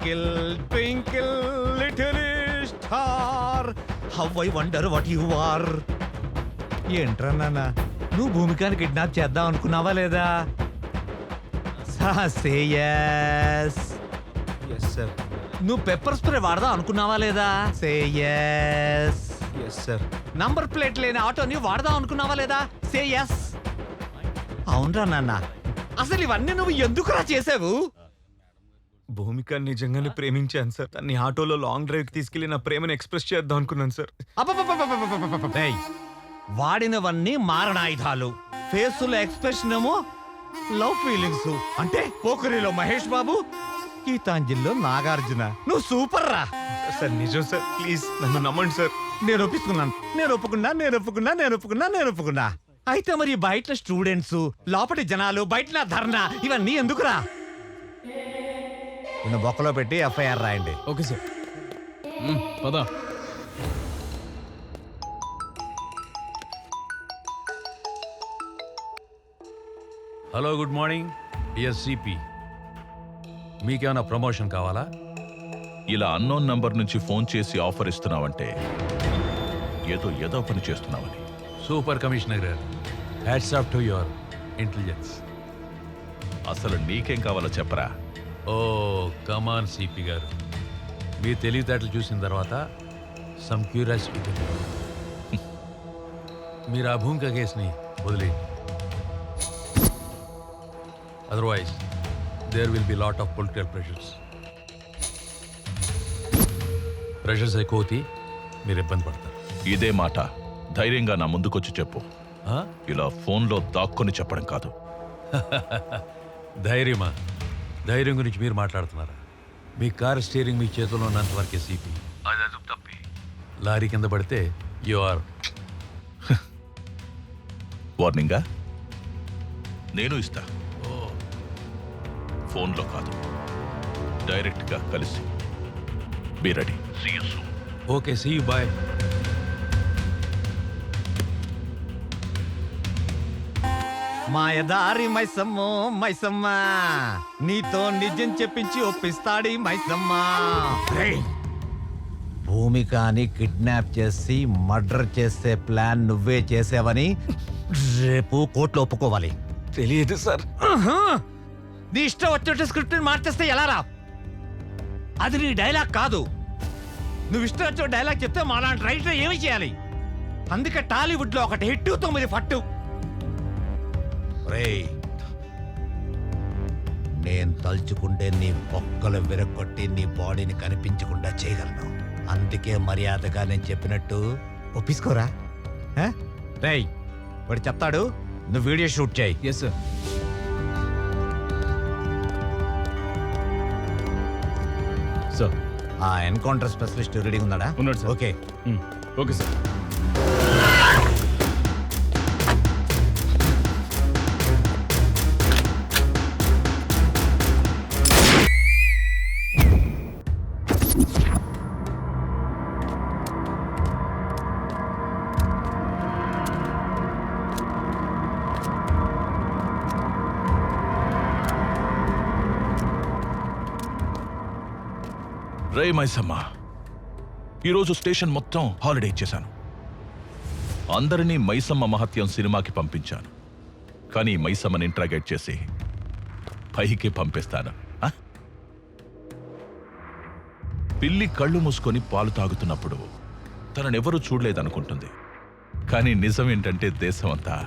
Twinkle twinkle little star how I wonder what you are. ఏంట్రా నాన్న, నువ్వు భూమికాని కిడ్నాప్ చేద్దాం అనుకున్నావా లేదా? Say yes. Yes sir. నువ్వు పెప్పర్ స్ప్రే వాడదాం అనుకున్నావా లేదా? Say yes. Yes sir. Number plate లేని ఆటోని వాడదాం అనుకున్నావా లేదా? Say yes. అవునరా నాన్న, అసలు ఇవన్నీ నువ్వు ఎందుకురా చేసావు? భూమిక నిజంగానే ప్రేమించాను సార్. తన్ని ఆటోలో లాంగ్ డ్రైవ్ కి తీసుకెళ్లి నా ప్రేమను ఎక్స్ప్రెస్ చేద్దాం అనుకున్నాను సార్. ఏయ్, వాడినవన్నీ మారణాయుధాలు. ఫేసులో ఎక్స్ప్రెషన్ ఏమో లవ్ ఫీలింగ్స్. అంటే పోకరిలో మహేష్ బాబు, గీతాంజలిలో నాగార్జున. నువ్వు సూపర్ రా. సార్ నిజం సార్, ప్లీజ్ నన్ను నమ్మండి సార్. నేను ఒప్పుకున్నా. అయితే మరి బయట స్టూడెంట్స్, లోపటి జనాలు, బయట నా ధర్నా, ఇవన్నీ ఎందుకురా? నిన్ను బొక్కలో పెట్టి ఎఫ్ఐఆర్ రాయండి. Okay sir. పద. Hello, good morning dear CP. మీకేమైనా ప్రమోషన్ కావాలా? ఇలా అన్నోన్ నంబర్ నుంచి ఫోన్ చేసి ఆఫర్ ఇస్తున్నావంటే ఏదో పని చేస్తున్నావని. సూపర్ కమిషనర్ గారు, hats off to your intelligence. అసలు నీకేం కావాలో చెప్పరా. ఓ కమాన్ సిపి గారు, మీ తెలివితేటలు చూసిన తర్వాత సమ్ క్యూరియాసిటీ. మీరు ఆ భూమిక కేసుని వదిలేయండి. Otherwise there will be lot of political pressures ఎక్కువ అవుతాయి, మీరు ఇబ్బంది పడతారు. ఇదే మాట ధైర్యంగా నా ముందుకొచ్చి చెప్పు. ఇలా ఫోన్లో దాక్కుని చెప్పడం కాదు. ధైర్యమా? ధైర్యం గురించి మీరు మాట్లాడుతున్నారా? మీ కార్ స్టీరింగ్ మీ చేతిలో ఉన్నంత వరకే సిపి. అది తప్పి లారీ కింద పడితే యు ఆర్. వార్నింగా? నేను ఇస్తా. ఫోన్లో కాదు, డైరెక్ట్గా కలిసి. Be ready. See you soon. Okay, see you, bye. మాయదారి మైసమ్మో మైసమ్మ, నీతో నిజం చెప్పించి ఒప్పిస్తాడి మైసమ్మ. భూమికాని కిడ్నాప్ చేసి మర్డర్ చేసే ప్లాన్ నువ్వే చేసావని రేపు కోర్టులో ఒప్పుకోవాలి. తెలియదు సార్. నీ ఇష్టం వచ్చినట్టు స్క్రిప్ట్ మార్చేస్తే ఎలా రా? అది నీ డైలాగ్ కాదు. నువ్వు ఇష్టం వచ్చిన డైలాగ్ చెప్తే మాలాంటి రైటర్ ఏమి చేయాలి? అందుకే టాలీవుడ్ లో ఒకటి హిట్ 9 ఫట్టు. నేను తలుచుకుంటే నీ బొక్కలు విరగొట్టి నీ బాడీని కనిపించకుండా చేయగలను. అందుకే మర్యాదగా నేను చెప్పినట్టు ఒప్పించుకోరా. రేయ్, వాడు చెప్తాడు, నువ్వు వీడియో షూట్ చేయి. Yes sir. సార్, ఆ ఎన్కౌంటర్ స్పెషలిస్ట్ రెడీ ఉన్నాడా? ఉన్నాడు సార్. ఓకే. Okay sir. రే మైసమ్మ, ఈరోజు స్టేషన్ మొత్తం హాలిడే ఇచ్చేశాను. అందరినీ మైసమ్మ మహత్యం సినిమాకి పంపించాను. కానీ మైసమ్మని ఇంట్రాగేట్ చేసి పైకి పంపిస్తాను. పిల్లి కళ్ళు మూసుకొని పాలు తాగుతున్నప్పుడు తననెవరూ చూడలేదనుకుంటుంది. కానీ నిజం ఏంటంటే దేశమంతా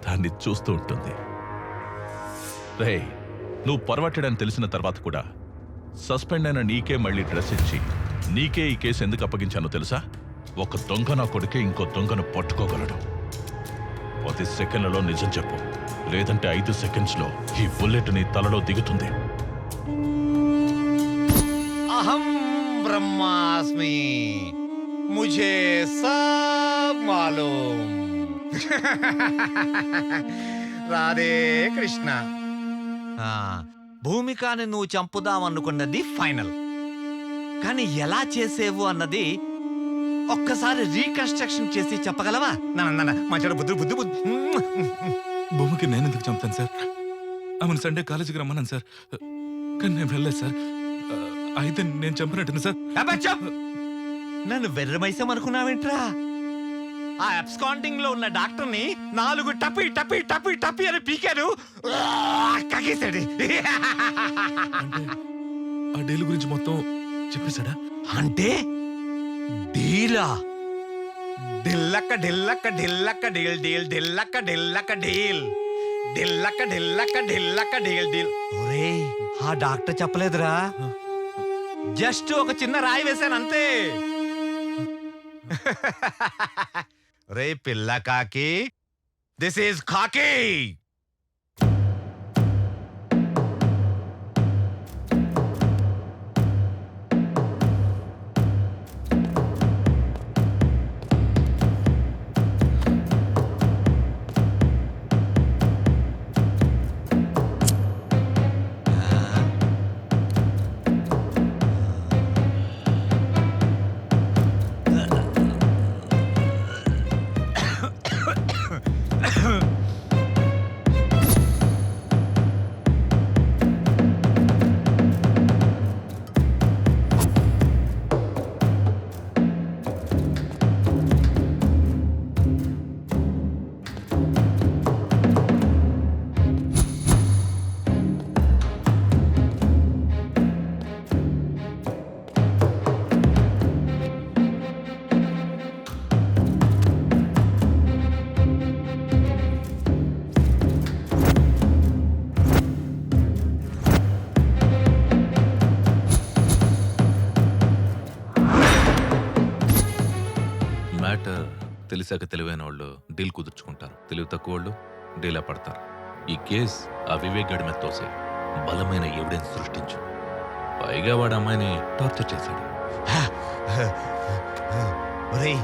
దాన్ని చూస్తూ ఉంటుంది. రే, నువ్వు పర్వట్టడని తెలిసిన తర్వాత కూడా సస్పెండ్ అయిన నీకే మళ్ళీ డ్రెస్ ఇచ్చి నీకే ఈ కేసు ఎందుకు అప్పగించానో తెలుసా? ఒక దొంగ నా కొడుకే ఇంకో దొంగను పట్టుకోగలడు. 10 సెకండ్లలో నిజం చెప్పు, లేదంటే 5 సెకండ్స్లో ఈ బుల్లెట్ నీ తలలో దిగుతుంది. అహం బ్రహ్మాస్మి, ముఝే సబ్ మాలూమ్. రాధే కృష్ణ. భూమికాని నువ్వు చంపుదామనుకున్నది ఫైనల్, కానీ ఎలా చేసేవు అన్నది ఒక్కసారి రీకన్స్ట్రక్షన్ చేసి చెప్పగలవా? మంచి బుద్ధి బుద్ధి బుద్ధి. భూమికి నేను ఎందుకు చంపుతాను సార్? ఆమెను సండే కాలేజీకి రమ్మన్నాను సార్, కానీ నేను వెళ్ళలేదు సార్. అయితే నేను చంపినట్టు సార్. అబ్బచ్చా! నన్ను వెర్రమైసాం అనుకున్నావేంట్రా? ఆ అబ్స్కాండింగ్ లో ఉన్న డాక్టర్ని 4 టపి టపి టపి టపి అని పీకారు. కగేశాడు. ఆ డీల్ గురించి మొత్తం చెప్పేశాడా? అంటే డీలా? ఢిల్లక్క ఢిల్లక్క ఢిల్లక్క డీల్ డీల్ ఢిల్లక్క ఢిల్లక్క డీల్ ఢిల్లక్క ఢిల్లక్క ఢిల్లక్క డీల్ డీల్. ఒరేయ్, ఆ డాక్టర్ చెప్పలేదురా, జస్ట్ ఒక చిన్న రాయి వేశాను అంతే. రే పిల్ల కాకి, దిస్ ఈజ్ కాకి. మ్యాటర్ తెలిసాక తెలివైన వాళ్ళు డీల్ కుదుర్చుకుంటారు, తెలివి తక్కువ వాళ్ళు డీలా పడతారు. ఈ కేస్ ఆ వివేక్ గడి మీద తోసే బలమైన ఎవిడెన్స్ సృష్టించు. పైగా వాడు అమ్మాయిని టార్చర్ చేశాడు. ఒరేయ్,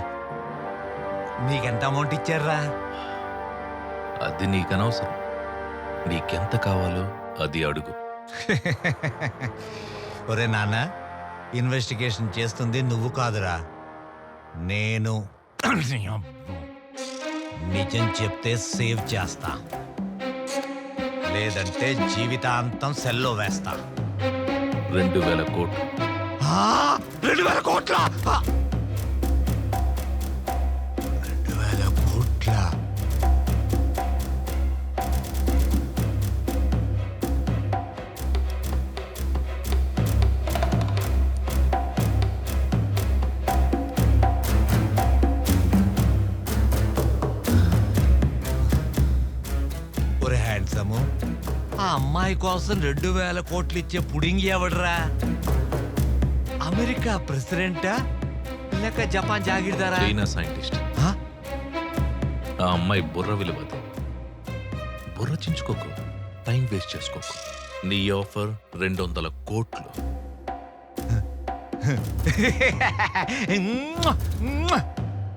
నీకెంత అమౌంట్ ఇచ్చారా? అది నీకనవసరం. నీకెంత కావాలో అది అడుగు. ఒరే నాన్న, ఇన్వెస్టిగేషన్ చేస్తుంది నువ్వు కాదురా, నేను. నిజం చెప్తే సేవ్ చేస్తా, లేదంటే జీవితాంతం సెల్లో వేస్తా. 2000 కోట్లు. 2000 కోట్ల? 2000 కోట్ల? ఒరే హ్యాండ్సము, ఆ అమ్మాయి కోసం 2000 కోట్లు ఇచ్చే పుడింగి ఎవడరా? అమెరికా ప్రెసిడెంటా లేక జపాన్ జాగీర్దారా? China scientist. ఆ? ఆ అమ్మాయి బుర్ర విలువదు. బుర్ర చించుకోకు, టైం వేస్ట్ చేసుకోకు. నీ ఆఫర్ 200 కోట్లు.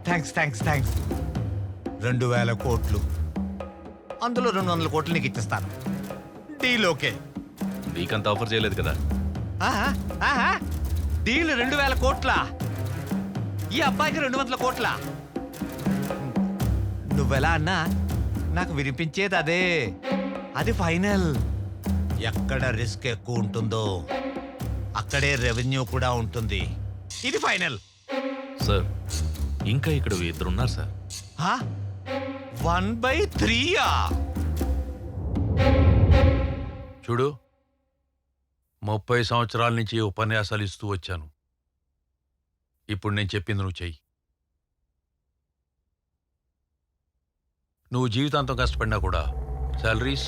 Thanks thanks thanks. 2000 కోట్లు, అందులో 200 కోట్లు నీకు ఇచ్చేస్తాను. Deal okay. నీకంత ఆఫర్ చేయలేదు కదా. డీల్ 2000 కోట్ల, ఈ అబ్బాయికి 200 కోట్ల. నువ్వెలా అన్నా నాకు వినిపించేది అదే. అది ఫైనల్. ఎక్కడ రిస్క్ ఎక్కువ ఉంటుందో అక్కడే రెవెన్యూ కూడా ఉంటుంది. ఇది ఫైనల్. సార్, ఇంకా ఇక్కడ 2 ఉన్నారు సార్. 1/3. చూడు, 30 సంవత్సరాల నుంచి ఉపన్యాసాలు ఇస్తూ వచ్చాను. ఇప్పుడు నేను చెప్పింది నువ్వు చెయ్యి. నువ్వు జీవితాంతం కష్టపడినా కూడా శాలరీస్,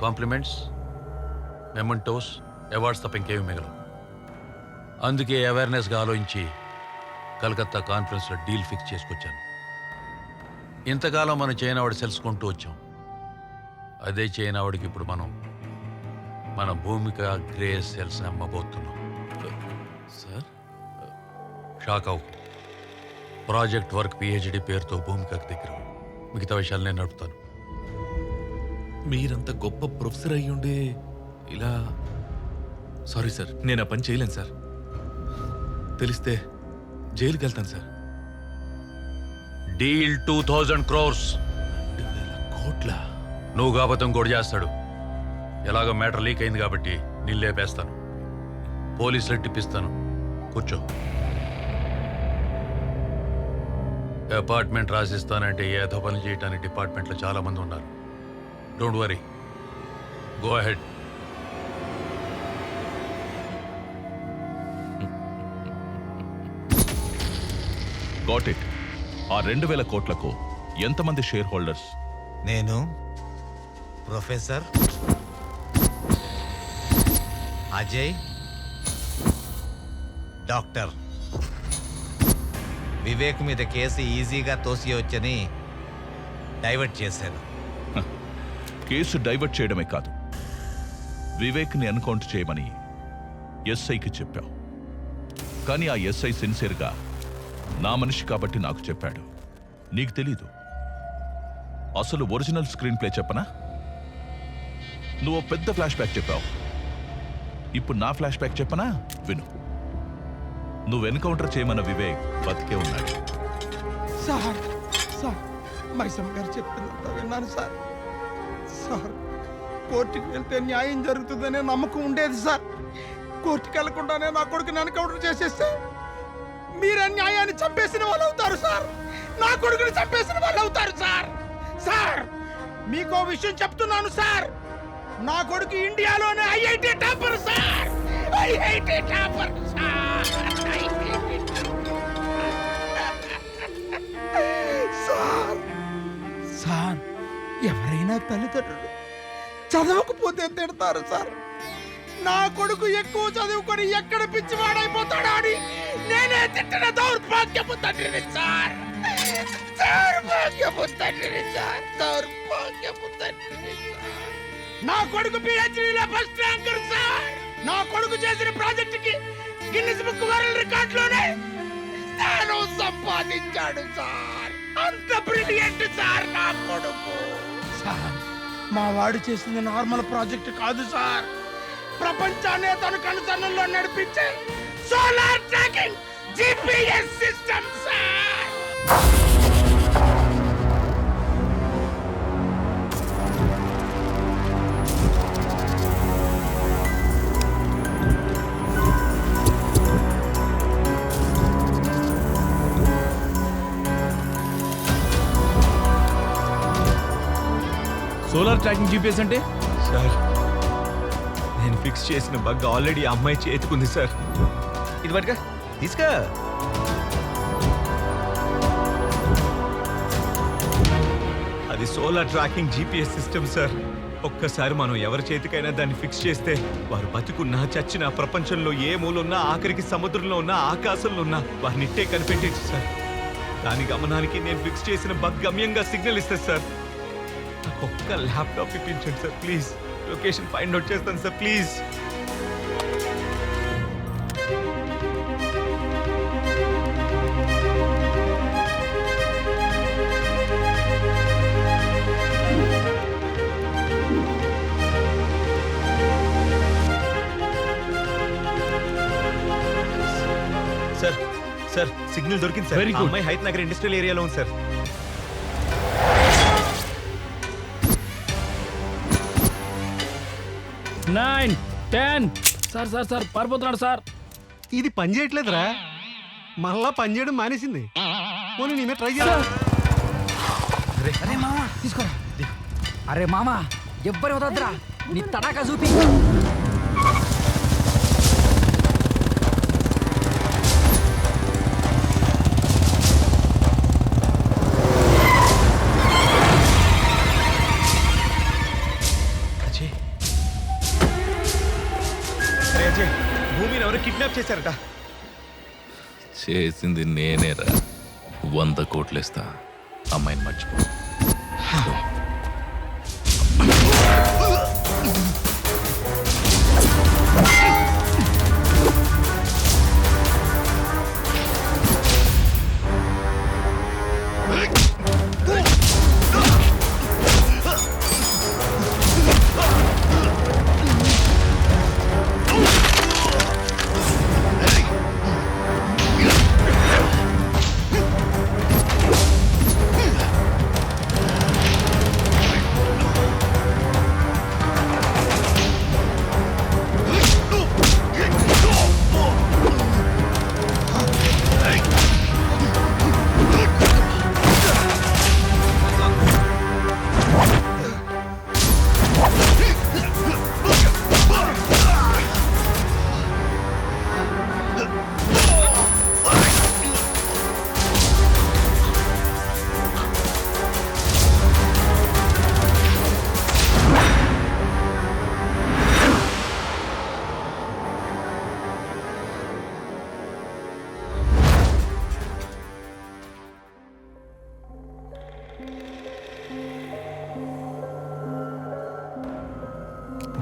కాంప్లిమెంట్స్, మెమెంటోస్, అవార్డ్స్ తప్ప ఇంకేమీ మిగలవు. అందుకే అవేర్నెస్గా ఆలోచించి కలకత్తా కాన్ఫరెన్స్లో డీల్ ఫిక్స్ చేసుకొచ్చాను. ఇంతకాలం మనం చైనావాడు తెలుసుకుంటూ వచ్చాం. అదే చైనావాడికి ఇప్పుడు మన భూమిక గ్రే సెల్స్ అమ్మబోతున్నాం. సార్, షాక్ అవు. ప్రాజెక్ట్ వర్క్ పిహెచ్డి పేరుతో భూమికకు దగ్గర. మిగతా విషయాలు నేను నడుపుతాను. మీరంత గొప్ప ప్రొఫెసర్ అయ్యుండే ఇలా... సారీ సార్, నేను ఆ పని చేయలేను సార్. తెలిస్తే జైలుకి వెళ్తాను సార్. Deal 2000 crores. 2000 కోట్ల? నువ్వు కాకపోతే ఇంకోటి చేస్తాడు. ఎలాగో మ్యాటర్ లీక్ అయింది కాబట్టి నేను లేపేస్తాను. పోలీసులు టిప్పిస్తాను. కూర్చో. అపార్ట్మెంట్ రాసిస్తానంటే ఏదో పని చేయడానికి డిపార్ట్మెంట్లో చాలా మంది ఉన్నారు. Don't worry, go ahead. Got it. ఆ 2,000 కోట్లకు ఎంతమంది షేర్ హోల్డర్స్? నేను, ప్రొఫెసర్ అజయ్, డాక్టర్. వివేక్ మీద కేసు ఈజీగా తోసియవచ్చని డైవర్ట్ చేశాను. కేసు డైవర్ట్ చేయడమే కాదు, వివేక్ని ఎన్కౌంటర్ చేయమని ఎస్ఐకి చెప్పావు. కానీ ఆ ఎస్ఐ సిన్సియర్గా నా మనిషి కాబట్టి నాకు చెప్పాడు. నీకు తెలీదు. అసలు ఒరిజినల్ స్క్రీన్ ప్లే చెప్పనా? నువ్వు పెద్ద ఫ్లాష్ బ్యాక్ చెప్పావు. ఇప్పుడు నా ఫ్లాష్ బ్యాక్ చెప్పనా? విను. నువ్వు ఎన్కౌంటర్ చేయమన్న వివేక్ బతికే ఉన్నాడు. సార్ సార్ మైసమ్మ గారు చెప్పిందంతా విన్నాను సార్. సార్ కోర్టుకి వెళ్తే న్యాయం జరుగుతుందనే నమ్మకం ఉండేది సార్. కోర్టుకి వెళ్లకుండానే నా కొడుకుని ఎన్కౌంటర్ చేసేస్తే మీరే న్యాయాన్ని చంపేసిన వాళ్ళు అవుతారు సార్. నా కొడుకుని చంపేసిన వాళ్ళు అవుతారు సార్. సార్ మీకో విషయం చెప్తున్నాను సార్. నా కొడుకు ఇండియాలోనే IIT topper sir. IIT topper sir. Sir sir ఎవరైనా తల్లిదండ్రులు చదవకపోతే తిడతారు సార్. నా కొడుకు ఎక్కువ చదువుకొని ఎక్కడ పిచ్చివాడైపోతాడా అని నేనే తిట్టిన దౌర్భాగ్యపు తండ్రిని సార్. దౌర్భాగ్యపు తండ్రిని సార్. దౌర్భాగ్యపు తండ్రిని సార్. నా కొడుకు పిహెచ్డీలో ఫస్ట్ ర్యాంకర్ సార్. నా కొడుకు చేసిన ప్రాజెక్టుకి గిన్నిస్ బుక్ వరల్డ్ రికార్డులోనే స్థానం సంపాదించాడు సార్. అంత బ్రిలియంట్ సార్ నా కొడుకు. సార్ మా వాడు చేసింది నార్మల్ ప్రాజెక్ట్ కాదు సార్. ప్రపంచాన్ని తన కనుసన్నల్లో నడిపించే solar tracking GPS system sir. Solar tracking GPS అంటే? సార్, నేను ఫిక్స్ చేసిన బగ్ ఆల్రెడీ ఆ అమ్మాయి చేతుకుంది సార్. ఇది పట్టుగా తీసుకో. అది solar tracking GPS system sir. ఒక్కసారి మనం ఎవరి చేతికైనా దాన్ని ఫిక్స్ చేస్తే వారు బతుకున్నా చచ్చినా ప్రపంచంలో ఏ మూలున్నా ఆఖరికి సముద్రంలో ఉన్నా ఆకాశంలో ఉన్నా వారిని ఇట్టే కనిపెట్టేచ్చు సార్. దాని గమనానికి నేను ఫిక్స్ చేసిన బగ్ గమ్యంగా సిగ్నల్ ఇస్తుంది సార్. నాకు ఒక్క ల్యాప్టాప్ ఇప్పించండి sir please. Location find out చేస్తాను sir please. Sir sir signal దొరికింది సార్. Very ఆ good. అమ్మాయి హైత్ నగర్ ఇండస్ట్రియల్ ఏరియాలో ఉంది సార్. 9, 10. సార్ సార్ సార్ పారిపోతున్నాడు సార్. ఇది పని చేయట్లేదురా. మళ్ళా పని చేయడం మానేసింది. పోనీ నేనే ట్రై చేయాలి. అరే మామా తీసుకోరా. అరే మామా ఎవ్వరు వదద్దురా. నీ తడాకా చూపి. అజయ్, భూమిని ఎవరు కిడ్నాప్ చేశారట. చేసింది నేనేరా. 100 కోట్లు ఇస్తా, అమ్మాయిని మర్చిపో.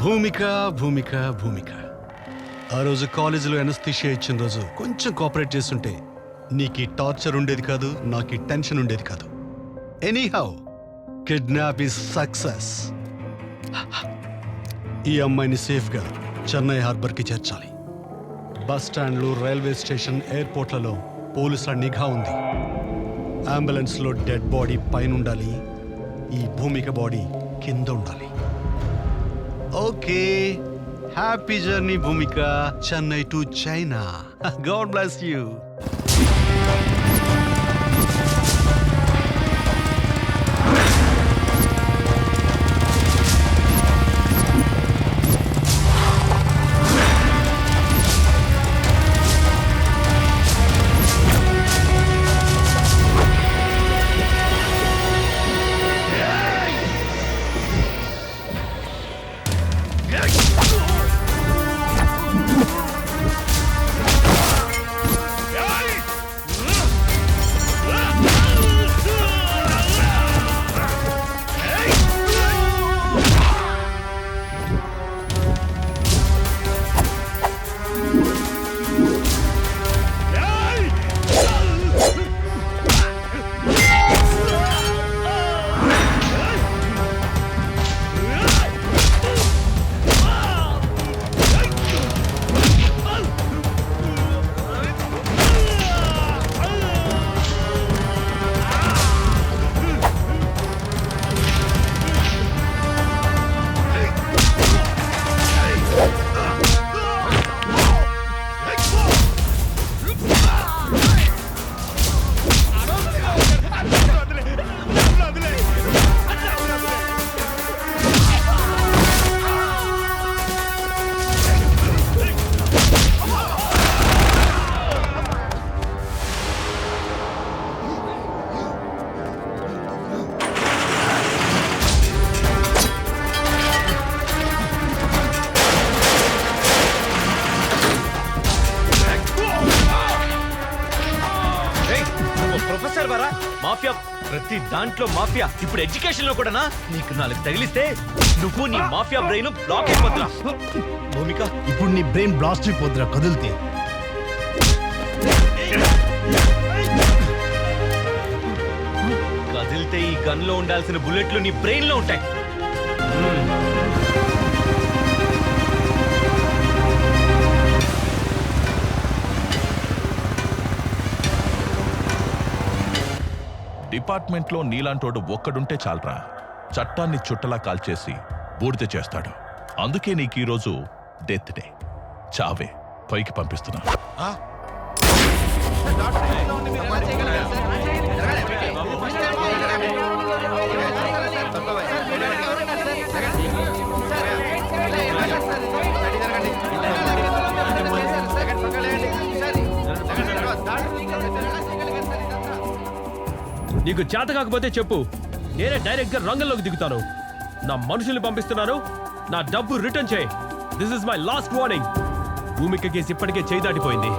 భూమిక భూమిక భూమిక ఆ రోజు కాలేజీలో ఎనస్థిషియా ఇచ్చిన రోజు కొంచెం కోఆపరేట్ చేస్తుంటే నీకు ఈ టార్చర్ ఉండేది కాదు, నాకు ఈ టెన్షన్ ఉండేది కాదు. Anyhow kidnap is success. ఈ అమ్మాయిని సేఫ్గా చెన్నై హార్బర్కి చేర్చాలి. బస్ స్టాండ్లు, రైల్వే స్టేషన్, ఎయిర్పోర్ట్లలో పోలీసుల నిఘా ఉంది. అంబులెన్స్లో డెడ్ బాడీ పైన ఉండాలి, ఈ భూమిక బాడీ కింద ఉండాలి. Okay, happy journey Bhumika, Chennai to China. God bless you. Professor వరా మాఫియా, ప్రతి దాంట్లో మాఫియా. ఇప్పుడు ఎడ్యుకేషన్ లో కూడానా? నీకు నాలుగు తగిలిస్తే నువ్వు నీ మాఫియా బ్రెయిన్ బ్లాక్ అయిపోతున్నా. భూమిక, ఇప్పుడు నీ బ్రెయిన్ బ్లాస్ట్ అయిపోద్దురా కదిలితే. కదిలితే ఈ గన్ లో ఉండాల్సిన బుల్లెట్లు నీ బ్రెయిన్ లో ఉంటాయి. డిపార్ట్మెంట్లో నీలాంటోడు ఒక్కడుంటే చాలరా, చట్టాన్ని చుట్టలా కాల్చేసి బూడిద చేస్తాడు. అందుకే నీకు ఈరోజు డెత్ డే, చావే పైకి పంపిస్తున్నా. నీకు చేత కాకపోతే చెప్పు, నేనే డైరెక్ట్ గా రంగంలోకి దిగుతాను. నా మనుషుల్ని పంపిస్తున్నాను, నా డబ్బు రిటర్న్ చేయి. This is my last warning. Bhumika case ఇప్పటికే చేయి దాటిపోయింది.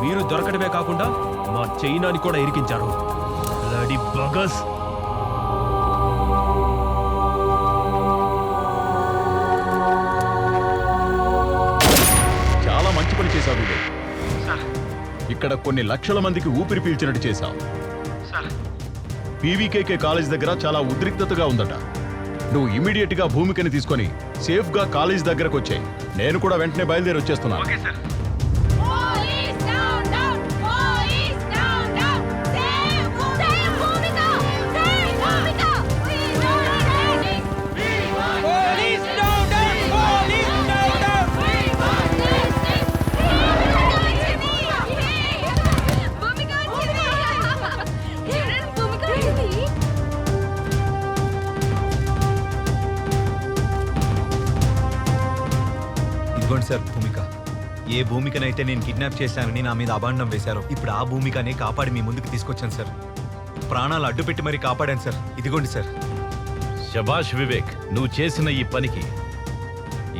మీరు దొరకడమే కాకుండా మా చైనాని కూడా ఇరికించారు. బ్లడీ బగస్. చాలా మంచి పని చేశావు వివేక్. ఇక్కడ కొన్ని లక్షల మందికి ఊపిరి పీల్చినట్టు చేశావు. పీవీకేకే కాలేజ్ దగ్గర చాలా ఉద్రిక్తతగా ఉందట. నువ్వు ఇమీడియట్ గా భూమికని తీసుకొని సేఫ్ గా కాలేజ్ దగ్గరకు వచ్చాయి. నేను కూడా వెంటనే బయలుదేరి వచ్చేస్తున్నాను. ఇదిగోండి సార్ భూమిక. ఏ భూమికనైతే నేను కిడ్నాప్ చేశానని నా మీద అభాండం వేశారో, ఇప్పుడు ఆ భూమికనే కాపాడి మీ ముందుకు తీసుకొచ్చాను సార్. ప్రాణాలు అడ్డుపెట్టి మరీ కాపాడాను సార్. ఇదిగోండి సార్. శభాష్ వివేక్, నువ్వు చేసిన ఈ పనికి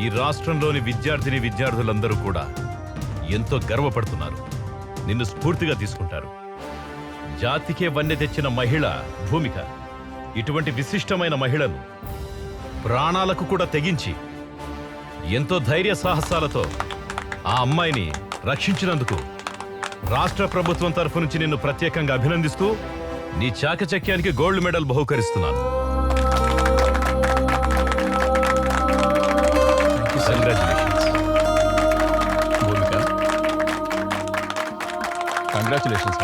ఈ రాష్ట్రంలోని విద్యార్థులందరూ కూడా ఎంతో గర్వపడుతున్నారు. నిన్ను స్ఫూర్తిగా తీసుకుంటారు. జాతికే వన్నె తెచ్చిన మహిళ భూమిక. ఇటువంటి విశిష్టమైన మహిళను ప్రాణాలకు కూడా తెగించి ఎంతో ధైర్య సాహసాలతో ఆ అమ్మాయిని రక్షించినందుకు రాష్ట్ర ప్రభుత్వం తరఫు నుంచి నిన్ను ప్రత్యేకంగా అభినందిస్తూ నీ చాకచక్యానికి గోల్డ్ మెడల్ బహుకరిస్తున్నాను. Congratulations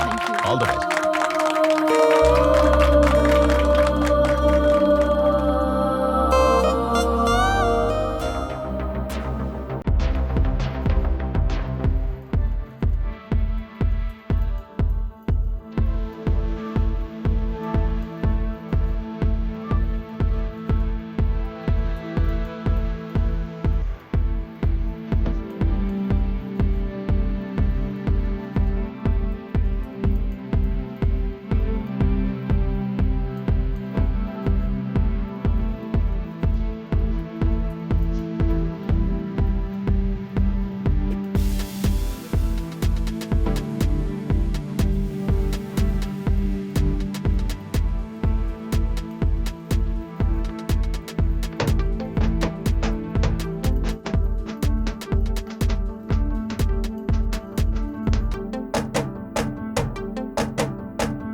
all the best.